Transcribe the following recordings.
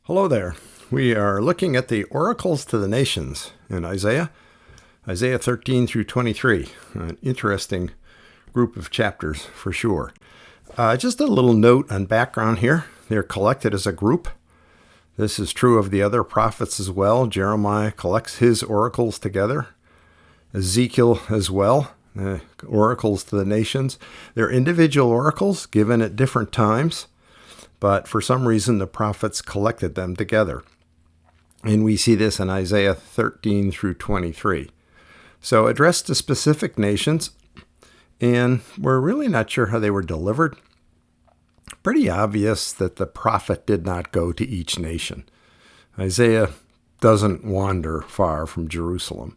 Hello there. We are looking at the oracles to the nations in Isaiah 13 through 23. An interesting group of chapters for sure. Just a little note on background here. They're collected as a group. This is true of the other prophets as well. Jeremiah collects his oracles together. Ezekiel as well, oracles to the nations. They're individual oracles given at different times, but for some reason the prophets collected them together. And we see this in Isaiah 13 through 23. So addressed to specific nations, and we're really not sure how they were delivered. Pretty obvious that the prophet did not go to each nation. Isaiah doesn't wander far from Jerusalem.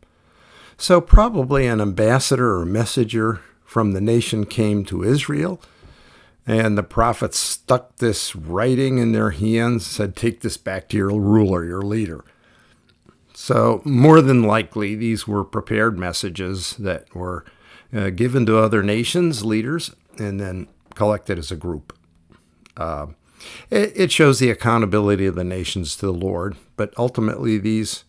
So probably an ambassador or messenger from the nation came to Israel, and the prophets stuck this writing in their hands, said, take this back to your ruler, your leader. So more than likely, these were prepared messages that were given to other nations, leaders, and then collected as a group. It shows the accountability of the nations to the Lord, but ultimately these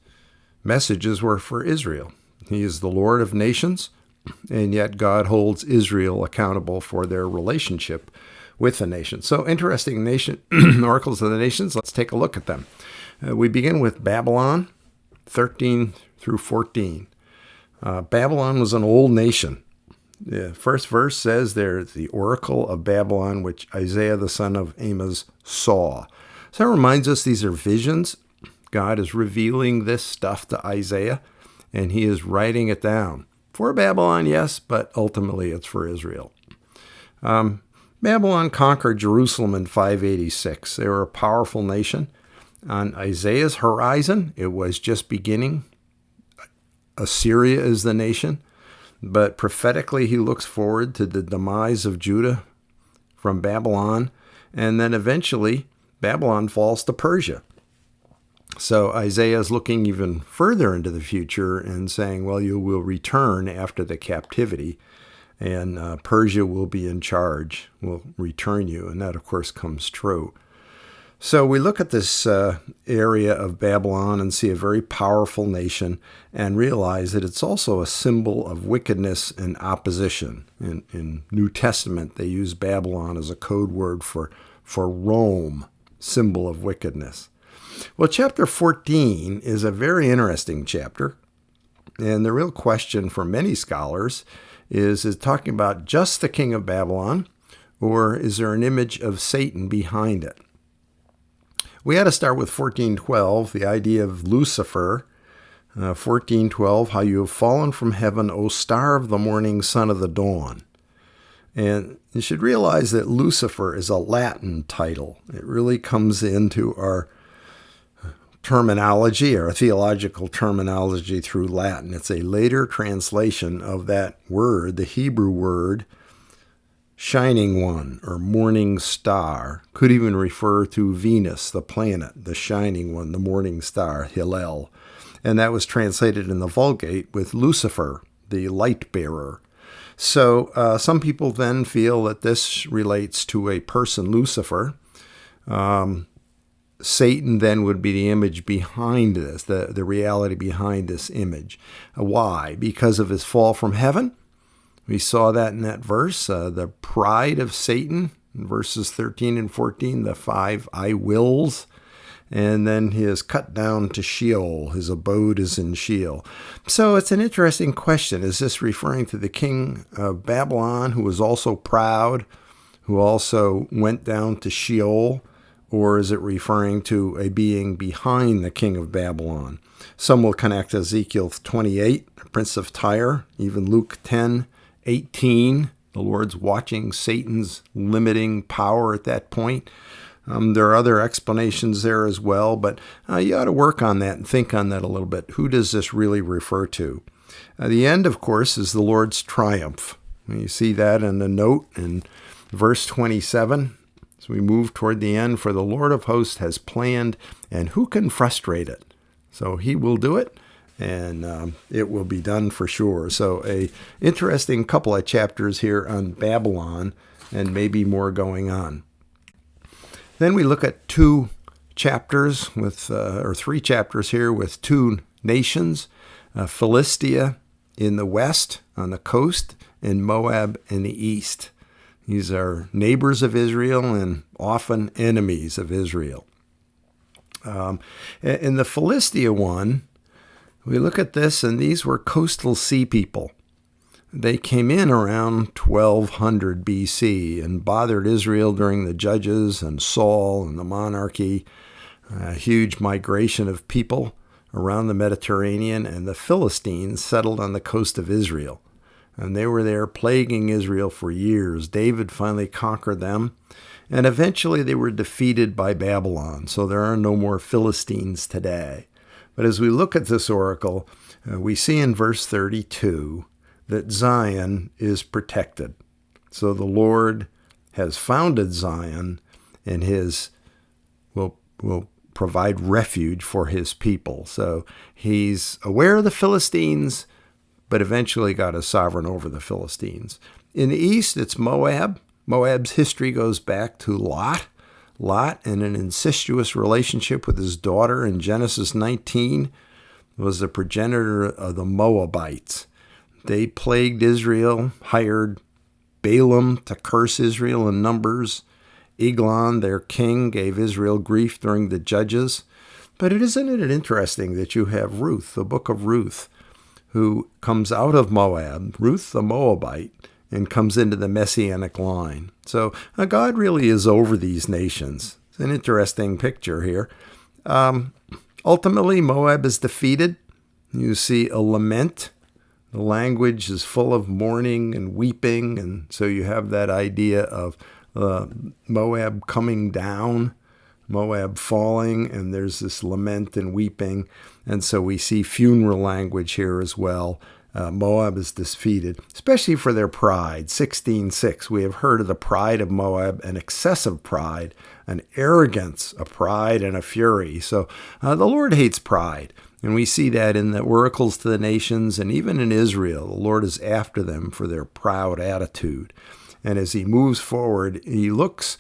messages were for Israel. He is the Lord of nations, and yet God holds Israel accountable for their relationship with the nation. So interesting nation oracles of the nations. Let's take a look at them. We begin with Babylon, 13 through 14. Babylon was an old nation. The first verse says there's the oracle of Babylon, which Isaiah the son of Amos saw. So that reminds us these are visions. God is revealing this stuff to Isaiah, and he is writing it down. For Babylon, yes, but ultimately it's for Israel. Babylon conquered Jerusalem in 586. They were a powerful nation. On Isaiah's horizon, it was just beginning. Assyria is the nation. But prophetically, he looks forward to the demise of Judah from Babylon. And then eventually, Babylon falls to Persia. So Isaiah is looking even further into the future and saying, well, you will return after the captivity, and Persia will be in charge, will return you. And that, of course, comes true. So we look at this area of Babylon and see a very powerful nation and realize that it's also a symbol of wickedness and opposition. In New Testament, they use Babylon as a code word for Rome, symbol of wickedness. Well, chapter 14 is a very interesting chapter. And the real question for many scholars is it talking about just the king of Babylon, or is there an image of Satan behind it? We had to start with 14:12, the idea of Lucifer. 14:12, how you have fallen from heaven, O star of the morning, son of the dawn. And you should realize that Lucifer is a Latin title. It really comes into our terminology, or theological terminology, through Latin. It's a later translation of that word, the Hebrew word, shining one, or morning star. Could even refer to Venus, the planet, the shining one, the morning star, Hillel. And that was translated in the Vulgate with Lucifer, the light bearer. So some people then feel that this relates to a person, Lucifer. Satan then would be the image behind this, the reality behind this image. Why? Because of his fall from heaven. We saw that in that verse, the pride of Satan, in verses 13 and 14, the 5 I wills. And then he is cut down to Sheol. His abode is in Sheol. So it's an interesting question. Is this referring to the king of Babylon, who was also proud, who also went down to Sheol? Or is it referring to a being behind the king of Babylon? Some will connect Ezekiel 28, Prince of Tyre, even Luke 10:18. The Lord's watching Satan's limiting power at that point. There are other explanations there as well, but you ought to work on that and think on that a little bit. Who does this really refer to? The end, of course, is the Lord's triumph. You see that in the note in verse 27. As we move toward the end, for the Lord of hosts has planned, and who can frustrate it? So he will do it, and it will be done for sure. So a interesting couple of chapters here on Babylon, and maybe more going on. Then we look at two chapters or 3 chapters here with 2 nations, Philistia in the west on the coast and Moab in the east. These are neighbors of Israel and often enemies of Israel. In the Philistia one, we look at this, and these were coastal sea people. They came in around 1200 BC and bothered Israel during the Judges and Saul and the monarchy. A huge migration of people around the Mediterranean, and the Philistines settled on the coast of Israel. And they were there plaguing Israel for years. David finally conquered them, and eventually they were defeated by Babylon. So there are no more Philistines today. But as we look at this oracle, we see in verse 32 that Zion is protected. So the Lord has founded Zion, and will provide refuge for his people. So he's aware of the Philistines, but eventually God is sovereign over the Philistines. In the east, it's Moab. Moab's history goes back to Lot. Lot, in an incestuous relationship with his daughter in Genesis 19, was the progenitor of the Moabites. They plagued Israel, hired Balaam to curse Israel in Numbers. Eglon, their king, gave Israel grief during the Judges. But isn't it interesting that you have Ruth, the book of Ruth, who comes out of Moab, Ruth the Moabite, and comes into the Messianic line. So God really is over these nations. It's an interesting picture here. Ultimately, Moab is defeated. You see a lament. The language is full of mourning and weeping, and so you have that idea of Moab coming down, Moab falling, and there's this lament and weeping. And so we see funeral language here as well. Moab is defeated, especially for their pride. 16:6, we have heard of the pride of Moab, an excessive pride, an arrogance, a pride, and a fury. So the Lord hates pride. And we see that in the oracles to the nations, and even in Israel, the Lord is after them for their proud attitude. And as he moves forward, he looks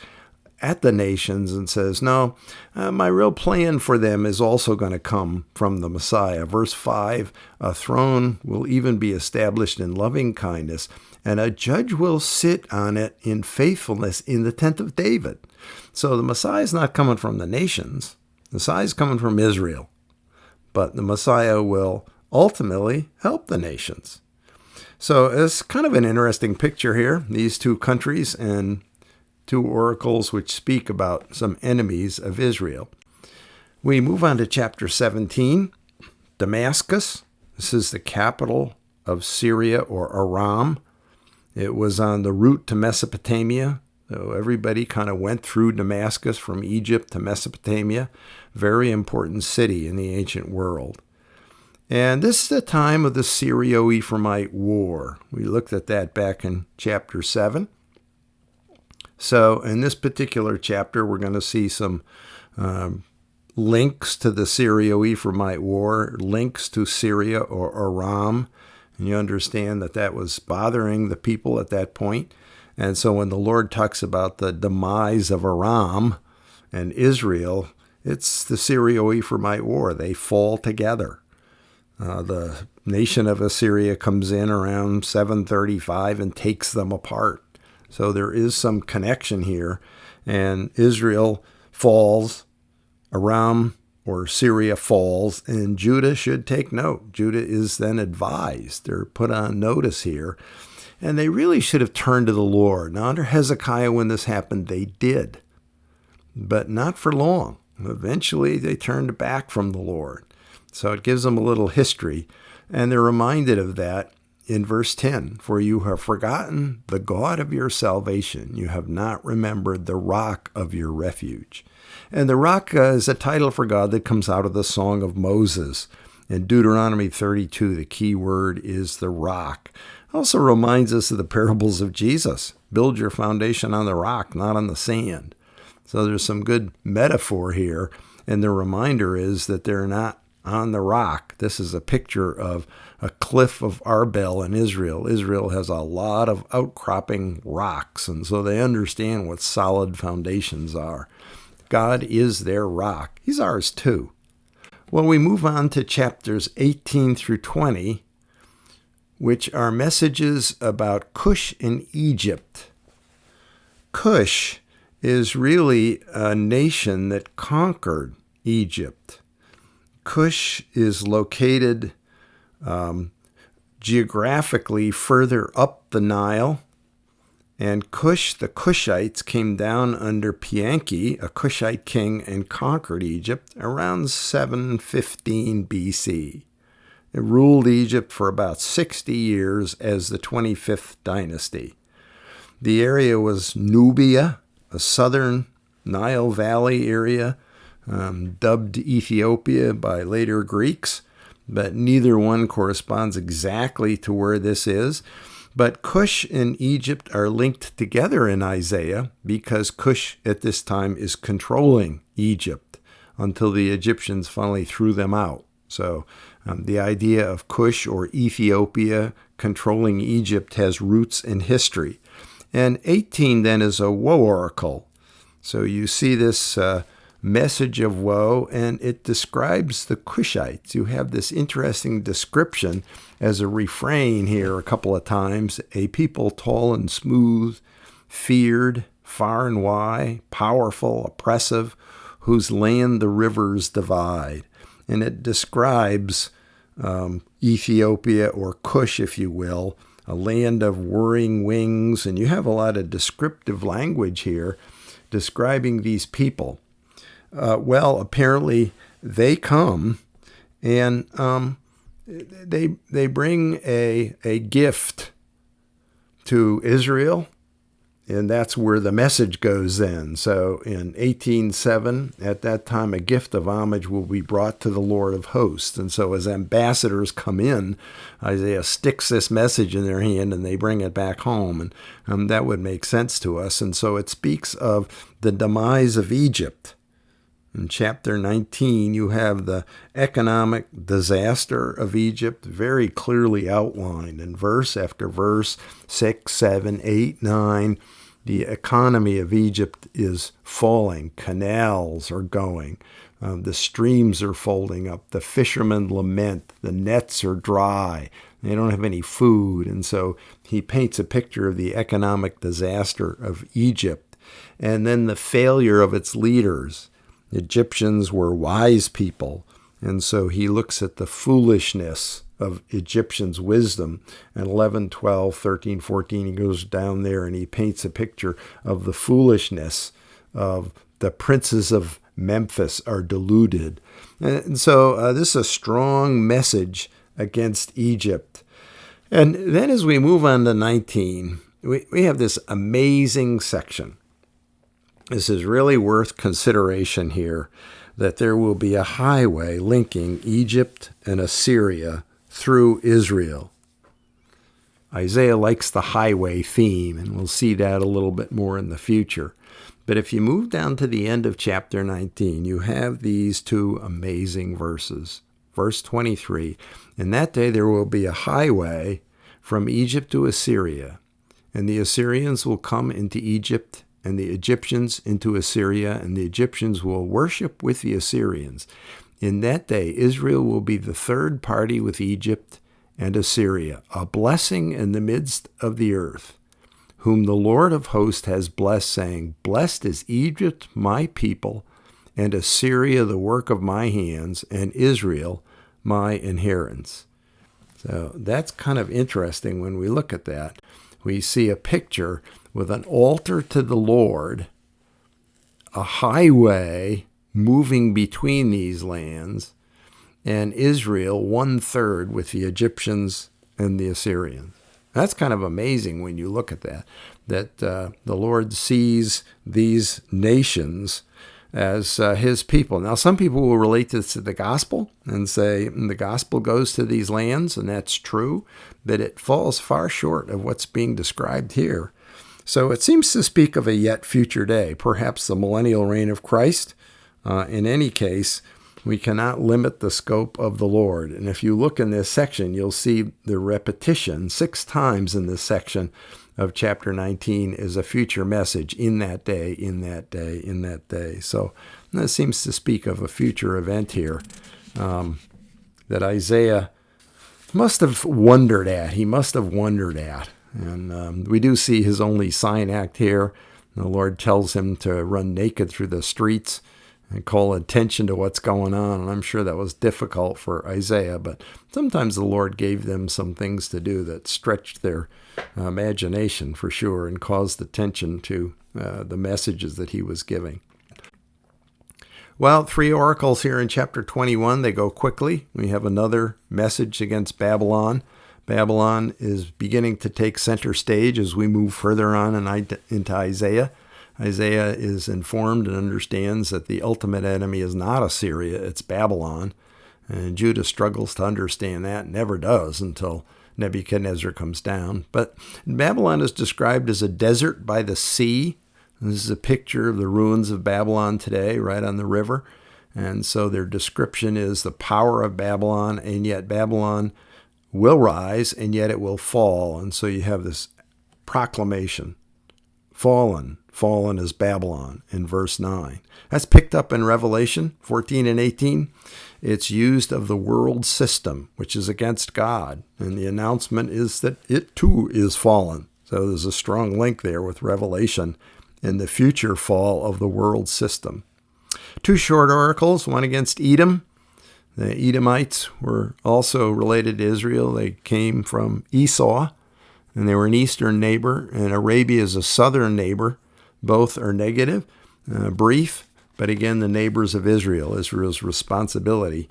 at the nations and says, no, my real plan for them is also going to come from the Messiah. Verse 5, a throne will even be established in loving kindness, and a judge will sit on it in faithfulness in the tent of David. So the Messiah is not coming from the nations. The Messiah is coming from Israel. But the Messiah will ultimately help the nations. So it's kind of an interesting picture here, these 2 countries and 2 oracles which speak about some enemies of Israel. We move on to chapter 17, Damascus. This is the capital of Syria or Aram. It was on the route to Mesopotamia. So everybody kind of went through Damascus from Egypt to Mesopotamia. Very important city in the ancient world. And this is the time of the Syro-Ephraimite War. We looked at that back in chapter 7. So in this particular chapter, we're going to see some links to the Syro-Ephraimite War, links to Syria or Aram. And you understand that that was bothering the people at that point. And so when the Lord talks about the demise of Aram and Israel, it's the Syro-Ephraimite War. They fall together. The nation of Assyria comes in around 735 and takes them apart. So there is some connection here. And Israel falls, Aram or Syria falls, and Judah should take note. Judah is then advised. They're put on notice here. And they really should have turned to the Lord. Now, under Hezekiah, when this happened, they did. But not for long. Eventually, they turned back from the Lord. So it gives them a little history. And they're reminded of that in verse 10. For you have forgotten the God of your salvation. You have not remembered the rock of your refuge. And the rock is a title for God that comes out of the Song of Moses. In Deuteronomy 32, the key word is the rock. Also reminds us of the parables of Jesus. Build your foundation on the rock, not on the sand. So there's some good metaphor here. And the reminder is that they're not on the rock. This is a picture of a cliff of Arbel in Israel. Israel has a lot of outcropping rocks, and so they understand what solid foundations are. God is their rock. He's ours too. Well, we move on to chapters 18 through 20, which are messages about Cush in Egypt. Cush is really a nation that conquered Egypt. Cush is located geographically further up the Nile. And Cush, the Cushites, came down under Pianki, a Cushite king, and conquered Egypt around 715 BC. It ruled Egypt for about 60 years as the 25th dynasty. The area was Nubia, a southern Nile Valley area, dubbed Ethiopia by later Greeks, but neither one corresponds exactly to where this is. But Cush and Egypt are linked together in Isaiah because Cush at this time is controlling Egypt until the Egyptians finally threw them out. So the idea of Cush or Ethiopia controlling Egypt has roots in history. And 18 then is a woe oracle. So you see this message of woe, and it describes the Cushites. You have this interesting description as a refrain here a couple of times: a people tall and smooth, feared, far and wide, powerful, oppressive, whose land the rivers divide. And it describes Ethiopia, or Cush, if you will, a land of whirring wings. And you have a lot of descriptive language here describing these people. Well, apparently they come and they bring a gift to Israel, and that's where the message goes then. So in 18:7, at that time, a gift of homage will be brought to the Lord of hosts. And so as ambassadors come in, Isaiah sticks this message in their hand and they bring it back home. And that would make sense to us. And so it speaks of the demise of Egypt. In chapter 19, you have the economic disaster of Egypt very clearly outlined in verse after verse, 6, 7, 8, 9. The economy of Egypt is falling. Canals are going. The streams are folding up. The fishermen lament. The nets are dry. They don't have any food. And so he paints a picture of the economic disaster of Egypt, and then the failure of its leaders. Egyptians were wise people, and so he looks at the foolishness of Egyptians' wisdom. And 11, 12, 13, 14, he goes down there and he paints a picture of the foolishness of the princes of Memphis are deluded. And so this is a strong message against Egypt. And then as we move on to 19, we have this amazing section. This is really worth consideration here, that there will be a highway linking Egypt and Assyria through Israel. Isaiah likes the highway theme, and we'll see that a little bit more in the future. But if you move down to the end of chapter 19, you have these two amazing verses. Verse 23, "In that day there will be a highway from Egypt to Assyria, and the Assyrians will come into Egypt, and the Egyptians into Assyria, and the Egyptians will worship with the Assyrians. In that day, Israel will be the third party with Egypt and Assyria, a blessing in the midst of the earth, whom the Lord of hosts has blessed, saying, Blessed is Egypt, my people, and Assyria, the work of my hands, and Israel, my inheritance." So that's kind of interesting when we look at that. We see a picture with an altar to the Lord, a highway moving between these lands, and Israel 1/3 with the Egyptians and the Assyrians. That's kind of amazing when you look at that the Lord sees these nations as his people. Now, some people will relate this to the gospel and say the gospel goes to these lands, and that's true, but it falls far short of what's being described here. So it seems to speak of a yet future day, perhaps the millennial reign of Christ. In any case, we cannot limit the scope of the Lord. And if you look in this section, you'll see the repetition 6 times in this section of chapter 19 is a future message in that day, in that day, in that day. So that seems to speak of a future event here that Isaiah must have wondered at. He must have wondered at. And we do see his only sign act here. The Lord tells him to run naked through the streets and call attention to what's going on. And I'm sure that was difficult for Isaiah, but sometimes the Lord gave them some things to do that stretched their imagination for sure and caused attention to the messages that he was giving. Well, 3 oracles here in chapter 21. They go quickly. We have another message against Babylon. Babylon is beginning to take center stage as we move further on into Isaiah. Isaiah is informed and understands that the ultimate enemy is not Assyria, it's Babylon. And Judah struggles to understand that, never does until Nebuchadnezzar comes down. But Babylon is described as a desert by the sea. This is a picture of the ruins of Babylon today, right on the river. And so their description is the power of Babylon, and yet Babylon will rise, and yet it will fall. And so you have this proclamation, fallen is Babylon in verse 9. That's picked up in Revelation 14 and 18. It's used of the world system, which is against God. And the announcement is that it too is fallen. So there's a strong link there with Revelation in the future fall of the world system. 2 short oracles, one against Edom. The Edomites were also related to Israel. They came from Esau, and they were an eastern neighbor, and Arabia is a southern neighbor. Both are negative, brief, but again, the neighbors of Israel, Israel's responsibility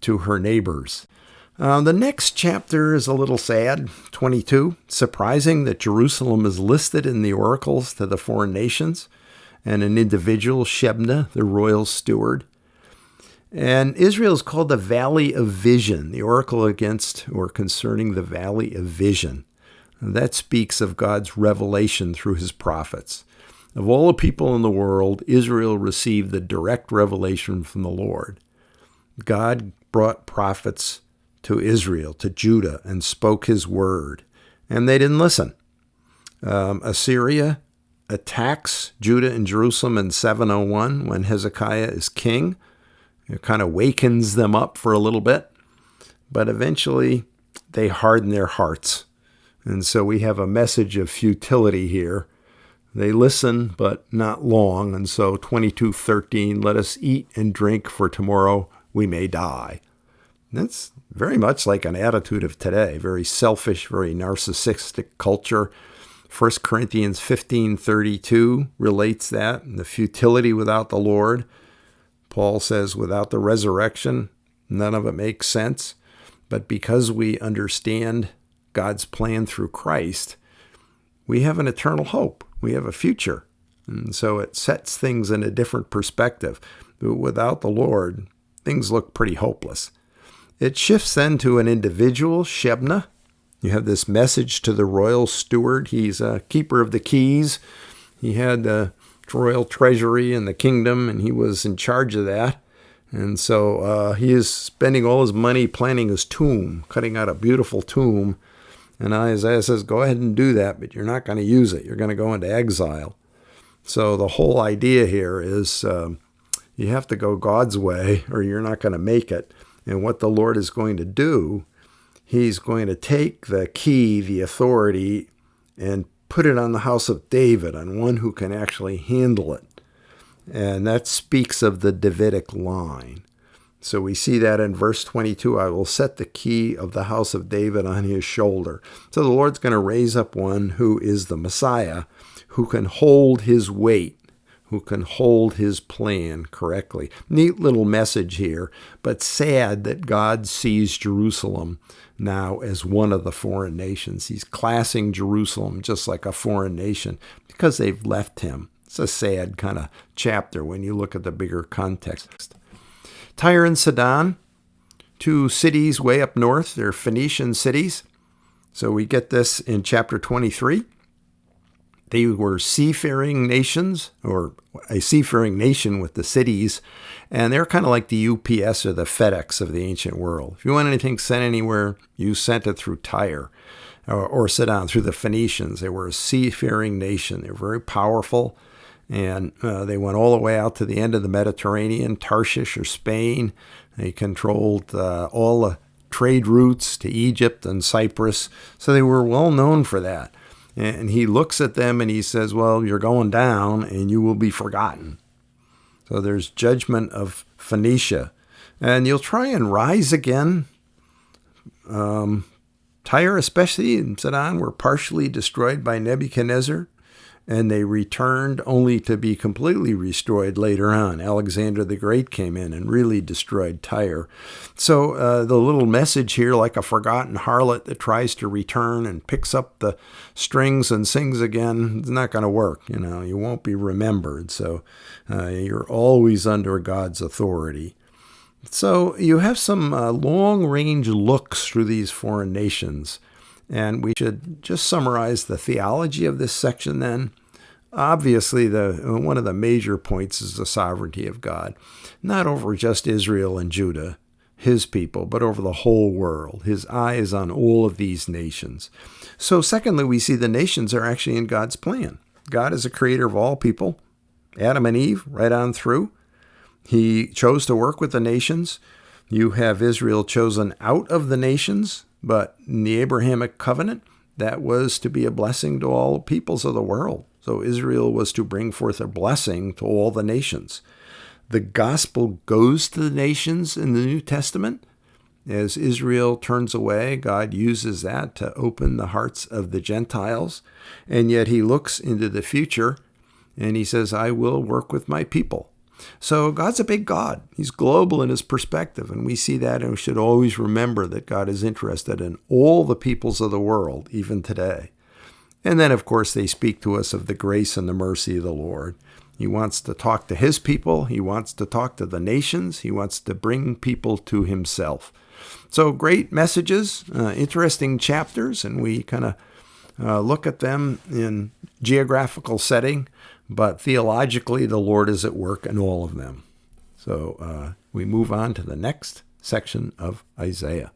to her neighbors. The next chapter is a little sad, 22. Surprising that Jerusalem is listed in the oracles to the foreign nations, and an individual, Shebna, the royal steward. And Israel is called the Valley of Vision, the oracle against or concerning the Valley of Vision. And that speaks of God's revelation through his prophets. Of all the people in the world, Israel received the direct revelation from the Lord. God brought prophets to Israel, to Judah, and spoke his word. And they didn't listen. Assyria attacks Judah and Jerusalem in 701 when Hezekiah is king. It kind of wakens them up for a little bit. But eventually, they harden their hearts. And so we have a message of futility here. They listen, but not long. And so 22:13, let us eat and drink, for tomorrow we may die. That's very much like an attitude of today, very selfish, very narcissistic culture. 1 Corinthians 15:32 relates that, the futility without the Lord. Paul says, without the resurrection, none of it makes sense. But because we understand God's plan through Christ, we have an eternal hope. We have a future. And so it sets things in a different perspective. But without the Lord, things look pretty hopeless. It shifts then to an individual, Shebna. You have this message to the royal steward. He's a keeper of the keys. He had the royal treasury and the kingdom, and he was in charge of that. And so he is spending all his money planning his tomb, cutting out a beautiful tomb. And Isaiah says, go ahead and do that, but you're not going to use it. You're going to go into exile. So the whole idea here is you have to go God's way or you're not going to make it. And what the Lord is going to do, he's going to take the key, the authority, and put it on the house of David, on one who can actually handle it. And that speaks of the Davidic line. So we see that in verse 22, I will set the key of the house of David on his shoulder. So the Lord's going to raise up one who is the Messiah, who can hold his weight, who can hold his plan correctly. Neat little message here, but sad that God sees Jerusalem now as one of the foreign nations. He's classing Jerusalem just like a foreign nation because they've left him. It's a sad kind of chapter when you look at the bigger context. Tyre and Sidon, 2 cities way up north. They're Phoenician cities. So we get this in chapter 23. They were seafaring nations, or a seafaring nation with the cities, and they're kind of like the UPS or the FedEx of the ancient world. If you want anything sent anywhere, you sent it through Tyre or Sidon, through the Phoenicians. They were a seafaring nation. They were very powerful, and they went all the way out to the end of the Mediterranean, Tarshish or Spain. They controlled all the trade routes to Egypt and Cyprus, so they were well known for that. And he looks at them and he says, well, you're going down and you will be forgotten. So there's judgment of Phoenicia. And you'll try and rise again. Tyre especially and Sidon were partially destroyed by Nebuchadnezzar, and they returned only to be completely destroyed later on. Alexander the Great came in and really destroyed Tyre. So the little message here, like a forgotten harlot that tries to return and picks up the strings and sings again, is not going to work. You won't be remembered. So you're always under God's authority. So you have some long-range looks through these foreign nations. And we should just summarize the theology of this section then. Obviously, one of the major points is the sovereignty of God, not over just Israel and Judah, his people, but over the whole world. His eye is on all of these nations. So secondly, we see the nations are actually in God's plan. God is a creator of all people, Adam and Eve, right on through. He chose to work with the nations. You have Israel chosen out of the nations, but in the Abrahamic covenant, that was to be a blessing to all peoples of the world. So Israel was to bring forth a blessing to all the nations. The gospel goes to the nations in the New Testament. As Israel turns away, God uses that to open the hearts of the Gentiles. And yet he looks into the future and he says, I will work with my people. So God's a big God. He's global in his perspective, and we see that, and we should always remember that God is interested in all the peoples of the world, even today. And then, of course, they speak to us of the grace and the mercy of the Lord. He wants to talk to his people. He wants to talk to the nations. He wants to bring people to himself. So great messages, interesting chapters, and we kind of look at them in geographical setting. But theologically, the Lord is at work in all of them. So we move on to the next section of Isaiah.